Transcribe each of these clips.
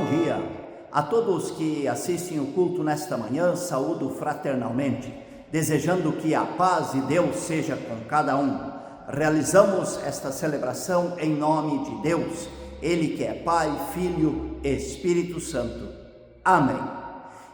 dia a todos que assistem o culto nesta manhã. Saúdo fraternalmente, desejando que a paz de Deus seja com cada um. Realizamos esta celebração em nome de Deus, Ele que é Pai, Filho e Espírito Santo. Amém.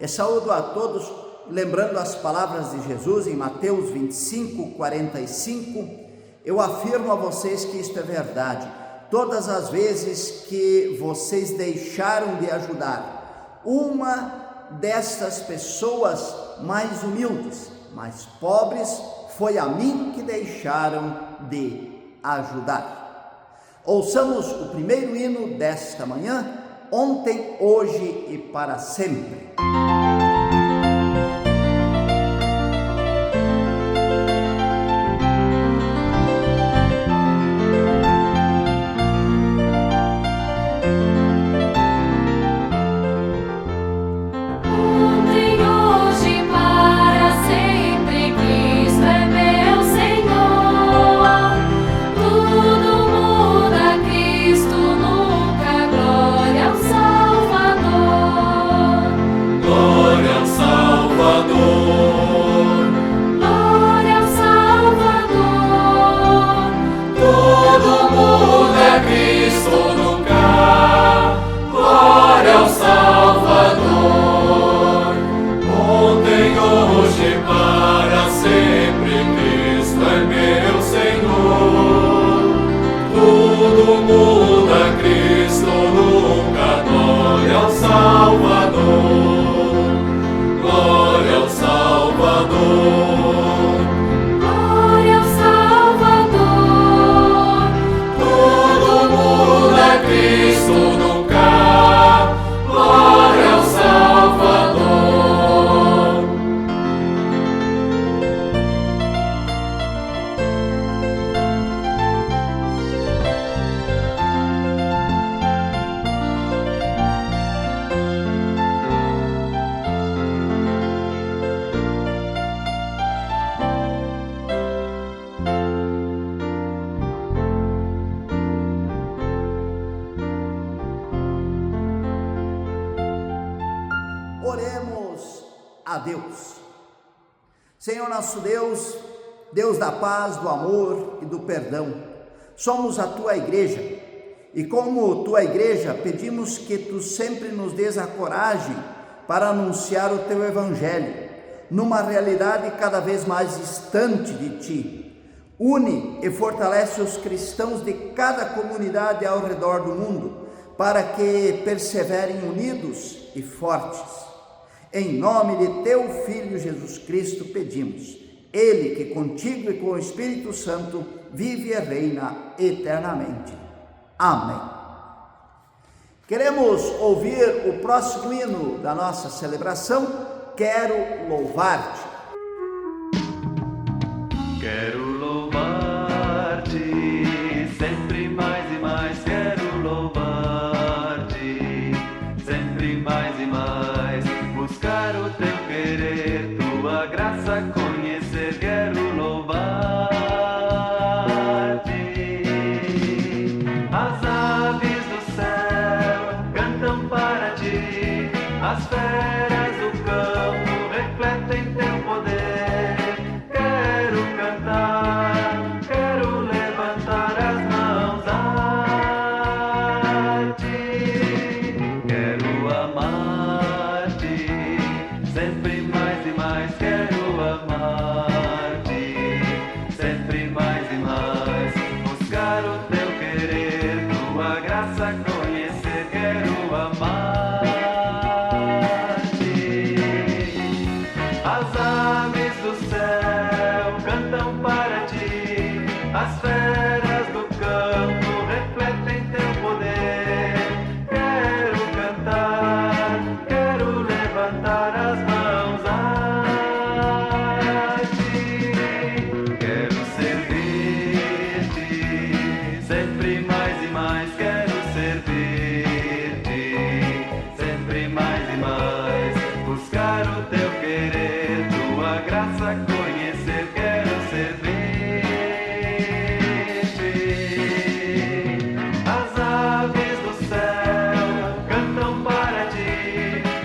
E saúdo a todos, lembrando as palavras de Jesus em Mateus 25:45. Eu afirmo a vocês que isto é verdade. Todas as vezes que vocês deixaram de ajudar uma destas pessoas mais humildes, mais pobres, foi a mim que deixaram de ajudar. Ouçamos o primeiro hino desta manhã: ontem, hoje e para sempre. Oremos a Deus. Senhor nosso Deus, Deus da paz, do amor e do perdão, somos a Tua igreja e como Tua igreja pedimos que Tu sempre nos dês a coragem para anunciar o Teu Evangelho numa realidade cada vez mais distante de Ti. Une e fortalece os cristãos de cada comunidade ao redor do mundo para que perseverem unidos e fortes. Em nome de Teu Filho Jesus Cristo pedimos, Ele que contigo e com o Espírito Santo vive e reina eternamente. Amém. Queremos ouvir o próximo hino da nossa celebração, Quero Louvar-te. Quero louvar-te, sempre mais e mais, quero louvar-te, sempre mais e mais, buscar o teu querer, tua graça conhecer, quero louvar-te. As aves do céu cantam para ti, as feras do campo refletem teu poder. Quero cantar, quero levantar as mãos a ti, quero amar-te, sempre mais e mais, quero amar-te, sempre mais e mais, buscar o teu querer, tua graça conhecer, quero amar-te.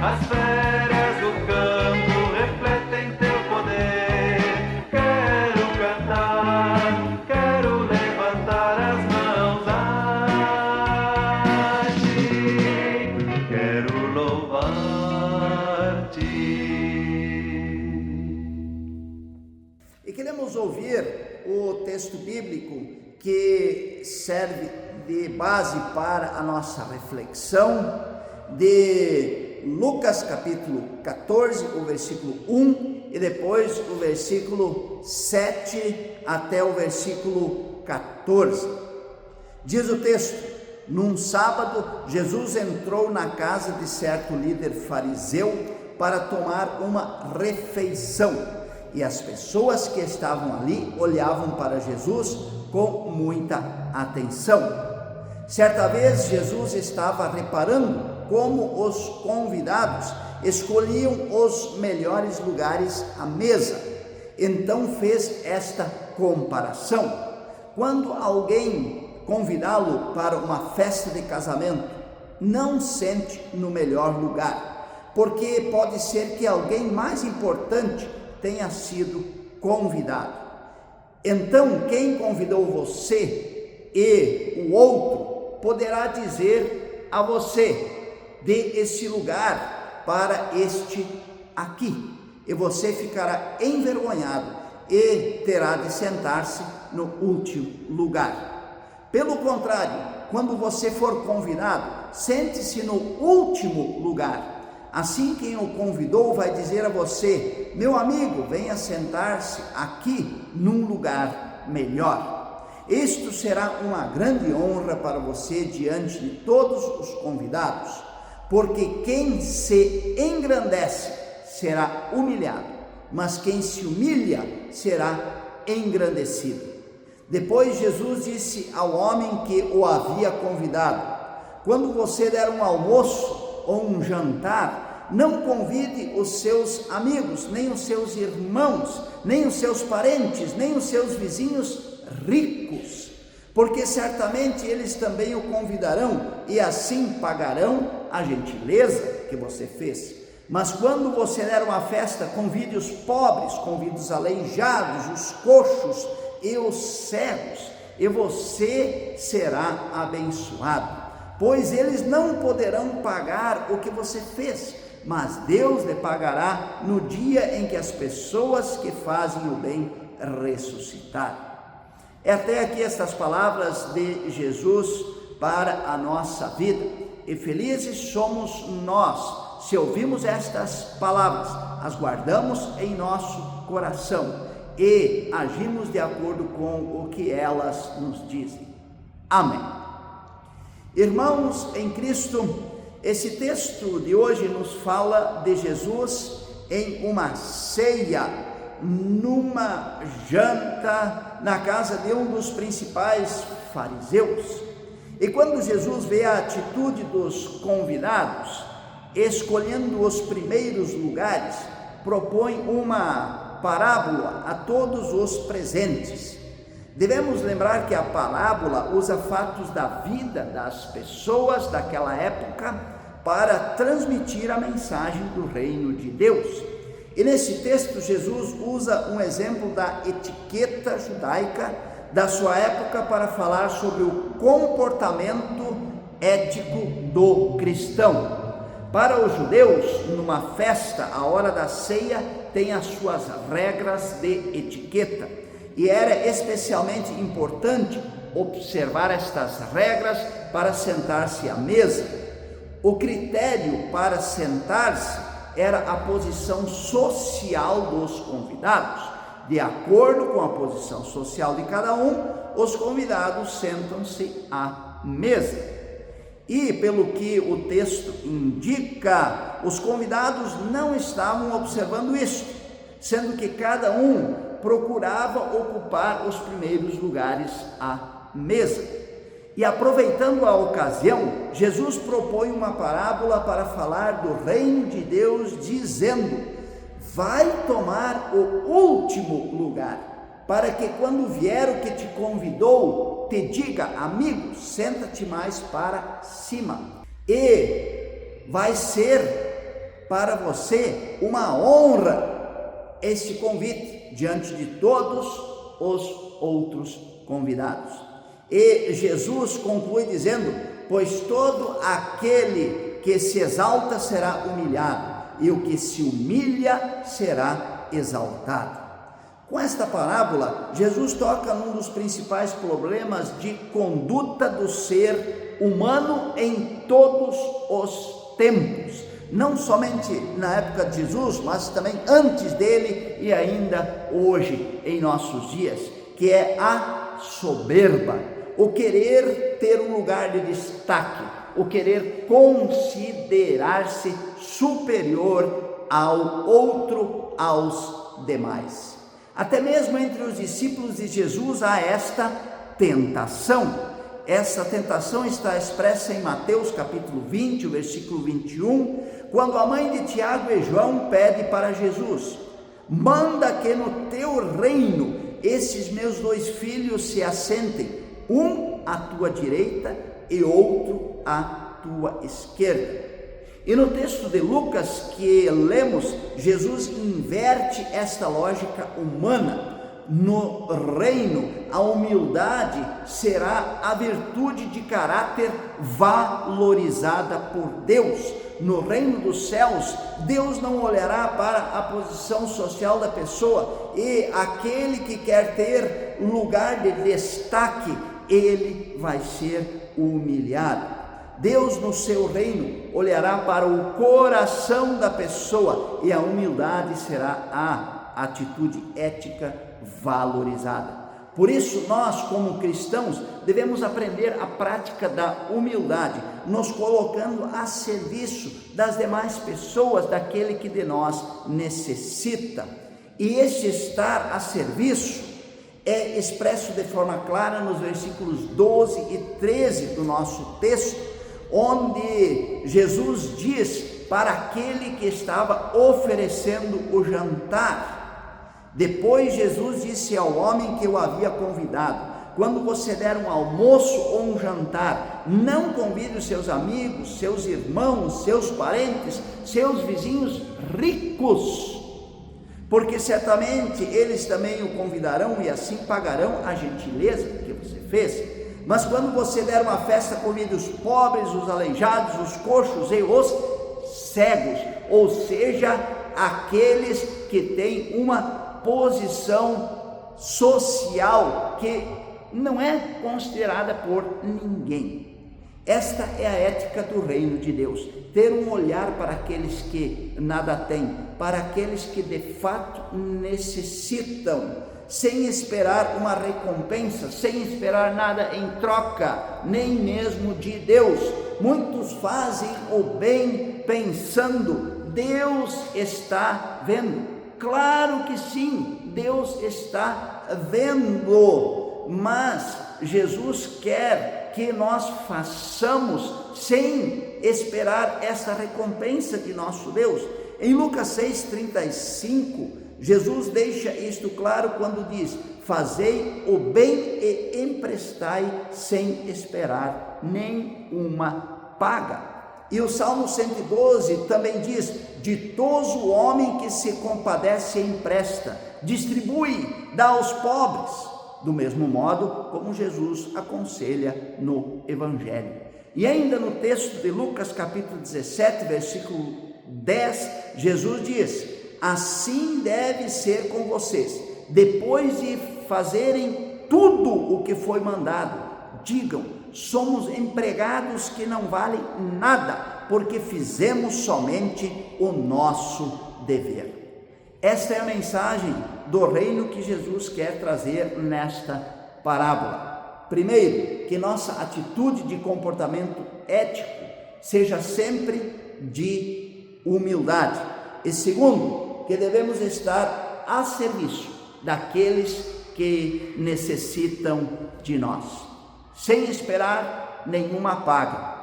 As feras do campo refletem teu poder. Quero cantar, quero levantar as mãos a ti. Quero louvar-te. E queremos ouvir o texto bíblico que serve de base para a nossa reflexão, de Lucas capítulo 14, o versículo 1, e depois o versículo 7 até o versículo 14. Diz o texto: num sábado, Jesus entrou na casa de certo líder fariseu para tomar uma refeição. E as pessoas que estavam ali olhavam para Jesus com muita atenção. Certa vez, Jesus estava reparando como os convidados escolhiam os melhores lugares à mesa. Então fez esta comparação: quando alguém convidá-lo para uma festa de casamento, não sente no melhor lugar, porque pode ser que alguém mais importante tenha sido convidado. Então, quem convidou você e o outro poderá dizer a você: dê esse lugar para este aqui, e você ficará envergonhado e terá de sentar-se no último lugar. Pelo contrário, quando você for convidado, sente-se no último lugar. Assim, quem o convidou vai dizer a você: meu amigo, venha sentar-se aqui num lugar melhor. Isto será uma grande honra para você diante de todos os convidados, porque quem se engrandece será humilhado, mas quem se humilha será engrandecido. Depois Jesus disse ao homem que o havia convidado: quando você der um almoço ou um jantar, não convide os seus amigos, nem os seus irmãos, nem os seus parentes, nem os seus vizinhos ricos, porque certamente eles também o convidarão e assim pagarão a gentileza que você fez. Mas quando você der uma festa, convide os pobres, convide os aleijados, os coxos e os cegos, e você será abençoado, pois eles não poderão pagar o que você fez, mas Deus lhe pagará no dia em que as pessoas que fazem o bem ressuscitarem. É até aqui estas palavras de Jesus para a nossa vida, e felizes somos nós se ouvimos estas palavras, as guardamos em nosso coração e agimos de acordo com o que elas nos dizem. Amém. Irmãos em Cristo, esse texto de hoje nos fala de Jesus em uma ceia, numa janta na casa de um dos principais fariseus. E quando Jesus vê a atitude dos convidados, escolhendo os primeiros lugares, propõe uma parábola a todos os presentes. Devemos lembrar que a parábola usa fatos da vida das pessoas daquela época para transmitir a mensagem do reino de Deus. E nesse texto Jesus usa um exemplo da etiqueta judaica da sua época para falar sobre o comportamento ético do cristão. Para os judeus, numa festa, a hora da ceia tem as suas regras de etiqueta, e era especialmente importante observar estas regras para sentar-se à mesa. O critério para sentar-se era a posição social dos convidados. De acordo com a posição social de cada um, os convidados sentam-se à mesa. E pelo que o texto indica, os convidados não estavam observando isso, sendo que cada um procurava ocupar os primeiros lugares à mesa. E aproveitando a ocasião, Jesus propõe uma parábola para falar do reino de Deus, dizendo: vai tomar o último lugar, para que quando vier o que te convidou, te diga: amigo, senta-te mais para cima. E vai ser para você uma honra este convite diante de todos os outros convidados. E Jesus conclui dizendo: pois todo aquele que se exalta será humilhado, e o que se humilha será exaltado. Com esta parábola, Jesus toca num dos principais problemas de conduta do ser humano em todos os tempos, não somente na época de Jesus, mas também antes dele e ainda hoje em nossos dias, que é a soberba, o querer ter um lugar de destaque, o querer considerar-se superior ao outro, aos demais. Até mesmo entre os discípulos de Jesus há esta tentação. Essa tentação está expressa em Mateus capítulo 20, o versículo 21, quando a mãe de Tiago e João pede para Jesus: manda que no teu reino esses meus 2 filhos se assentem, um à tua direita e outro à tua esquerda. E no texto de Lucas que lemos, Jesus inverte esta lógica humana. No reino, a humildade será a virtude de caráter valorizada por Deus. No reino dos céus, Deus não olhará para a posição social da pessoa, e aquele que quer ter lugar de destaque, ele vai ser humilhado. Deus no seu reino olhará para o coração da pessoa, e a humildade será a atitude ética valorizada. Por isso, nós como cristãos devemos aprender a prática da humildade, nos colocando a serviço das demais pessoas, daquele que de nós necessita. E este estar a serviço é expresso de forma clara nos versículos 12 e 13 do nosso texto, onde Jesus diz para aquele que estava oferecendo o jantar. Depois Jesus disse ao homem que o havia convidado: quando você der um almoço ou um jantar, não convide os seus amigos, seus irmãos, seus parentes, seus vizinhos ricos, porque certamente eles também o convidarão e assim pagarão a gentileza que você fez. Mas quando você der uma festa, convide os pobres, os aleijados, os coxos e os cegos, ou seja, aqueles que têm uma posição social que não é considerada por ninguém. Esta é a ética do reino de Deus: ter um olhar para aqueles que nada têm, para aqueles que de fato necessitam, sem esperar uma recompensa, sem esperar nada em troca, nem mesmo de Deus. Muitos fazem o bem pensando: Deus está vendo. Claro que sim, Deus está vendo, mas Jesus quer que nós façamos sem esperar essa recompensa de nosso Deus. Em Lucas 6,35, Jesus deixa isto claro quando diz: fazei o bem e emprestai sem esperar nenhuma paga. E o Salmo 112 também diz: ditoso o homem que se compadece e empresta, distribui, dá aos pobres, do mesmo modo como Jesus aconselha no Evangelho. E ainda no texto de Lucas capítulo 17, versículo 10, Jesus diz: assim deve ser com vocês, depois de fazerem tudo o que foi mandado, digam: somos empregados que não valem nada, porque fizemos somente o nosso dever. Esta é a mensagem do reino que Jesus quer trazer nesta parábola. Primeiro, que nossa atitude de comportamento ético seja sempre de humildade. E segundo, que devemos estar a serviço daqueles que necessitam de nós, sem esperar nenhuma paga.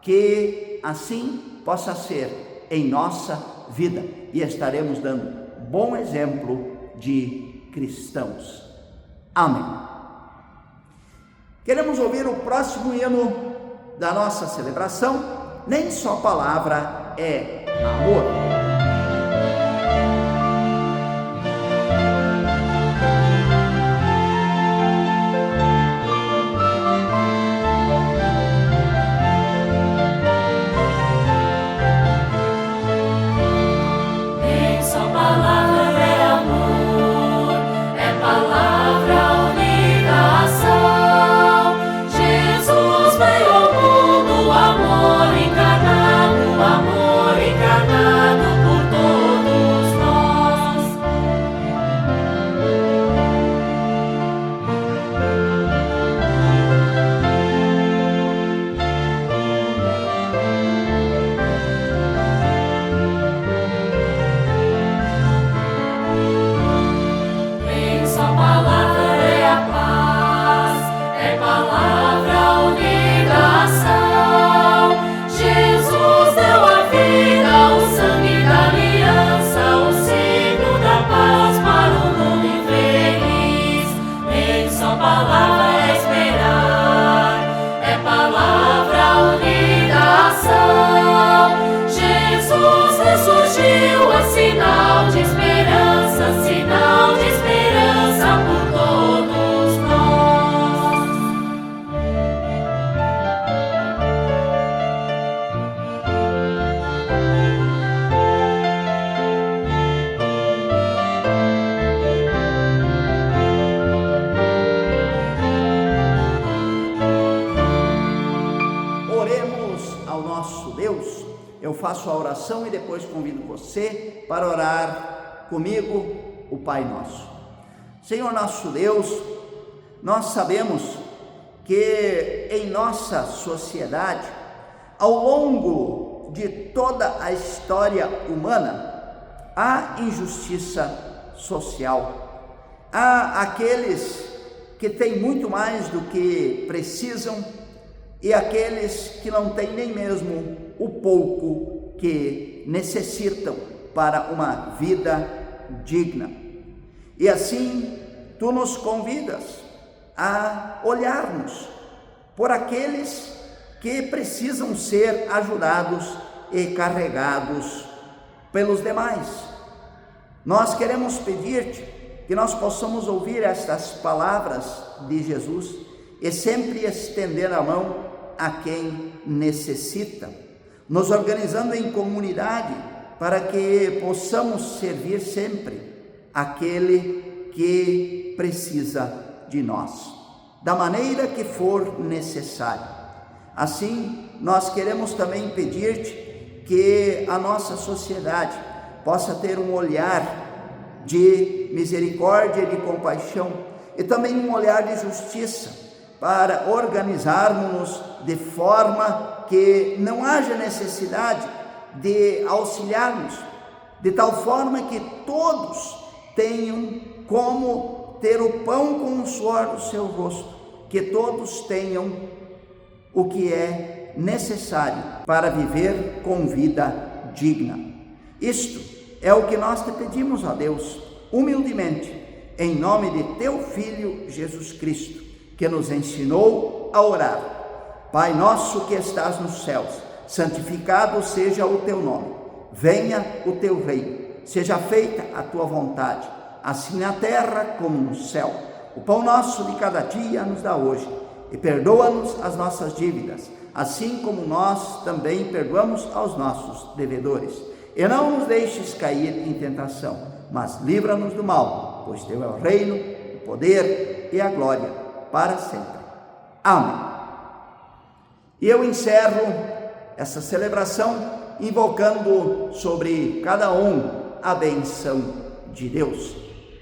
Que assim possa ser em nossa vida, e estaremos dando bom exemplo de cristãos. Amém. Queremos ouvir o próximo hino da nossa celebração, Nem Só Palavra é amor. Eu faço a oração e depois convido você para orar comigo o Pai Nosso. Senhor nosso Deus, nós sabemos que em nossa sociedade, ao longo de toda a história humana, há injustiça social. Há aqueles que têm muito mais do que precisam e aqueles que não têm nem mesmo o pouco que necessitam para uma vida digna. E assim, tu nos convidas a olharmos por aqueles que precisam ser ajudados e carregados pelos demais. Nós queremos pedir-te que nós possamos ouvir estas palavras de Jesus e sempre estender a mão a quem necessita, nos organizando em comunidade para que possamos servir sempre aquele que precisa de nós, da maneira que for necessário. Assim, nós queremos também pedir-te que a nossa sociedade possa ter um olhar de misericórdia e de compaixão e também um olhar de justiça, para organizarmos-nos de forma que não haja necessidade de auxiliarmos, de tal forma que todos tenham como ter o pão com o suor do seu rosto, que todos tenham o que é necessário para viver com vida digna. Isto é o que nós te pedimos, ó Deus, humildemente, em nome de teu Filho Jesus Cristo, que nos ensinou a orar. Pai nosso que estás nos céus, santificado seja o teu nome. Venha o teu reino. Seja feita a tua vontade, assim na terra como no céu. O pão nosso de cada dia nos dá hoje. E perdoa-nos as nossas dívidas, assim como nós também perdoamos aos nossos devedores. E não nos deixes cair em tentação, mas livra-nos do mal, pois teu é o reino, o poder e a glória para sempre. Amém. E eu encerro essa celebração invocando sobre cada um a bênção de Deus.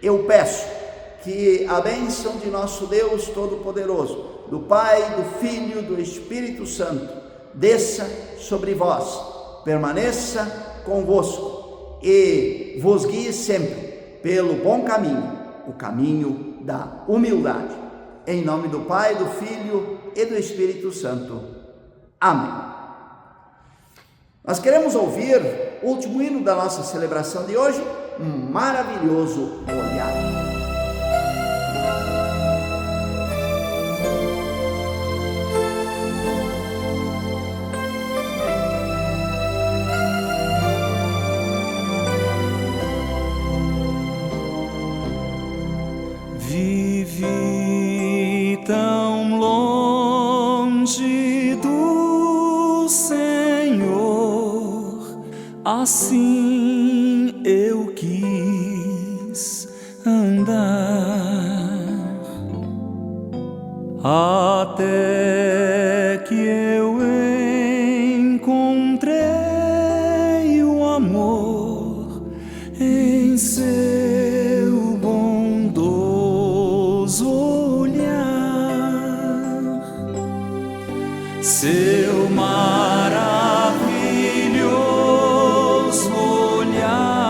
Eu peço que a bênção de nosso Deus Todo-Poderoso, do Pai, do Filho, do Espírito Santo, desça sobre vós, permaneça convosco e vos guie sempre pelo bom caminho, o caminho da humildade. Em nome do Pai, do Filho e do Espírito Santo. Amém. Nós queremos ouvir o último hino da nossa celebração de hoje, um maravilhoso olhar. Assim eu quis andar até que eu encontrei o amor em seu bondoso olhar, seu maravilhoso olhar,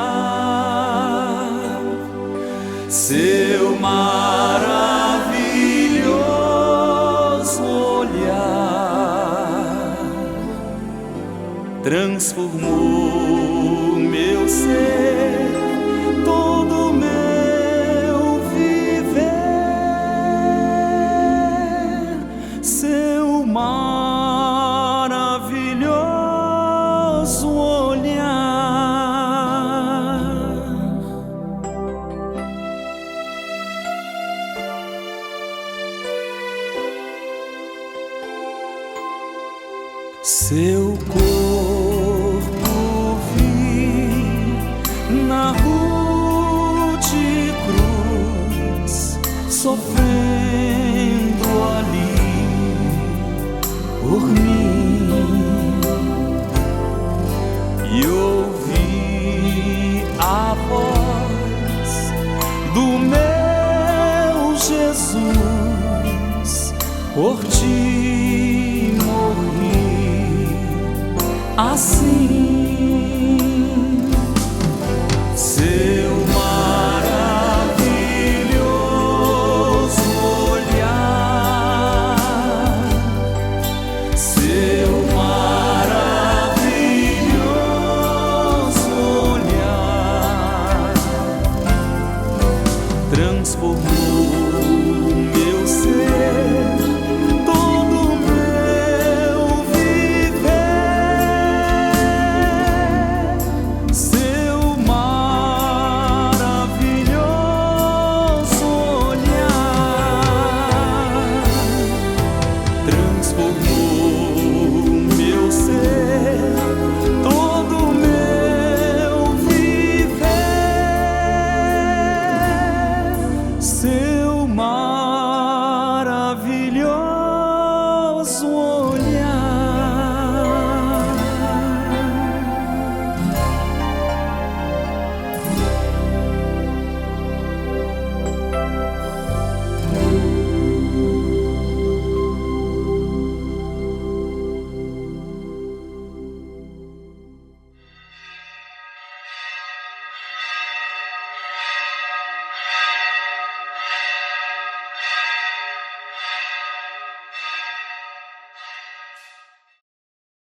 seu maravilhoso olhar transformou meu ser, todo meu viver. Seu maravilhoso olhar. Seu corpo vi na cruz, sofrendo ali por mim, e ouvi a voz do meu Jesus, por ti morri. Assim